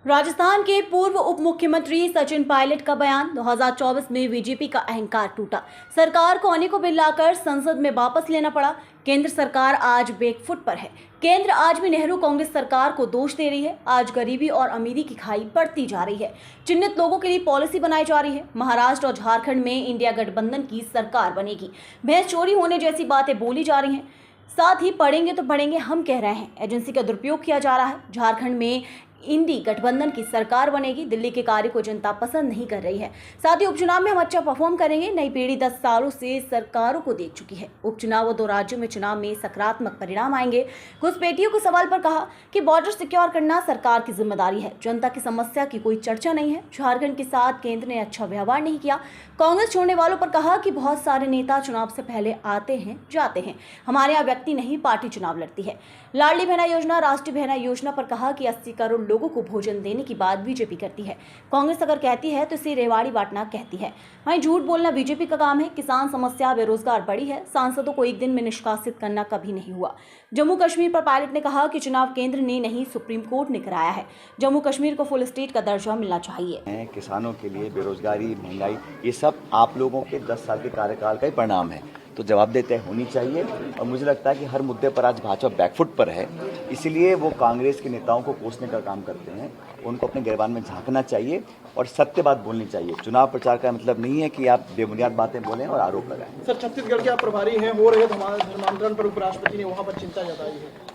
राजस्थान के पूर्व उप मुख्यमंत्री सचिन पायलट का बयान। 2024 में बीजेपी का अहंकार टूटा, सरकार को अनेकों बिल लाकर संसद में वापस लेना पड़ा। केंद्र सरकार आज बैकफुट पर है। केंद्र आज भी नेहरू कांग्रेस सरकार को दोष दे रही है। आज गरीबी और अमीरी की खाई बढ़ती जा रही है। चिन्हित लोगों के लिए पॉलिसी बनाई जा रही है। महाराष्ट्र और झारखंड में इंडिया गठबंधन की सरकार बनेगी। भैंस चोरी होने जैसी बातें बोली जा रही हैं। साथ ही पढ़ेंगे तो बढ़ेंगे हम कह रहे हैं। एजेंसी का दुरुपयोग किया जा रहा है। झारखंड में इंडी गठबंधन की सरकार बनेगी। दिल्ली के कार्य को जनता पसंद नहीं कर रही है। साथ ही उपचुनाव में हम अच्छा परफॉर्म करेंगे। नई पीढ़ी 10 सालों से सरकारों को देख चुकी है। उपचुनाव और 2 राज्यों में चुनाव में सकारात्मक परिणाम आएंगे। घुसपैठियों के सवाल पर कहा कि बॉर्डर सिक्योर करना सरकार की जिम्मेदारी है। जनता की समस्या की कोई चर्चा नहीं है। झारखंड के साथ केंद्र ने अच्छा व्यवहार नहीं किया। कांग्रेस छोड़ने वालों पर कहा कि बहुत सारे नेता चुनाव से पहले आते हैं जाते हैं। हमारे यहाँ व्यक्ति नहीं पार्टी चुनाव लड़ती है। लाडली बहना योजना, राष्ट्रीय बहना योजना पर कहा कि 80 करोड़ लोगों को भोजन देने की बात बीजेपी करती है। कांग्रेस अगर कहती है तो इसे रेवाड़ी बांटना कहती है। वहीं झूठ बोलना बीजेपी का काम है। किसान समस्या, बेरोजगार बढ़ी है। सांसदों को एक दिन में निष्कासित करना कभी नहीं हुआ। जम्मू कश्मीर पर पायलट ने कहा कि चुनाव केंद्र ने नहीं सुप्रीम कोर्ट ने कराया है। जम्मू कश्मीर को फुल स्टेट का दर्जा मिलना चाहिए। किसानों के लिए बेरोजगारी, महंगाई, ये सब आप लोगों के 10 साल के कार्यकाल का ही परिणाम है, तो जवाबदेही होनी चाहिए। और मुझे लगता है कि हर मुद्दे पर आज भाजपा बैकफुट पर है, इसीलिए वो कांग्रेस के नेताओं को कोसने का काम करते हैं। उनको अपने गिरबान में झांकना चाहिए और सत्य बात बोलनी चाहिए। चुनाव प्रचार का मतलब नहीं है कि आप बेबुनियाद बातें बोलें और आरोप लगाएं। सर, छत्तीसगढ़ के आप प्रभारी हैं, हो रहे धर्मांतरण पर उपराष्ट्रपति ने वहाँ पर चिंता जताई है।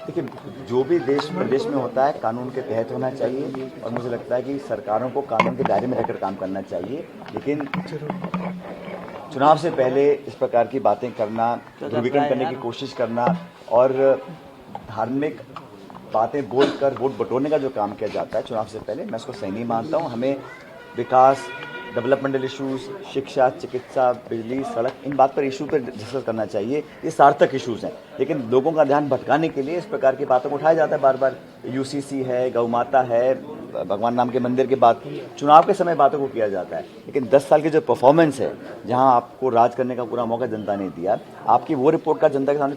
देखिए, जो भी देश प्रदेश में होता है कानून के तहत होना चाहिए और मुझे लगता है कि सरकारों को कानून के दायरे में रहकर काम करना चाहिए। लेकिन चुनाव से पहले इस प्रकार की बातें करना, ध्रुवीकरण करने की कोशिश करना और धार्मिक बातें बोलकर वोट बटोरने का जो काम किया जाता है चुनाव से पहले, मैं उसको सही नहीं मानता हूँ। हमें विकास, डेवलपमेंटल इश्यूज, शिक्षा, चिकित्सा, बिजली, सड़क, इन बात पर इशू पर डिस्कस करना चाहिए। ये सार्थक इश्यूज हैं, लेकिन लोगों का ध्यान भटकाने के लिए इस प्रकार की बातों को उठाया जाता है बार बार। यूसीसी है, गौ माता है, भगवान नाम के मंदिर के बाद चुनाव के समय बातों को किया जाता है। लेकिन 10 साल की जो परफॉर्मेंस है, जहां आपको राज करने का पूरा मौका जनता ने दिया, आपकी वो रिपोर्ट का जनता के सामने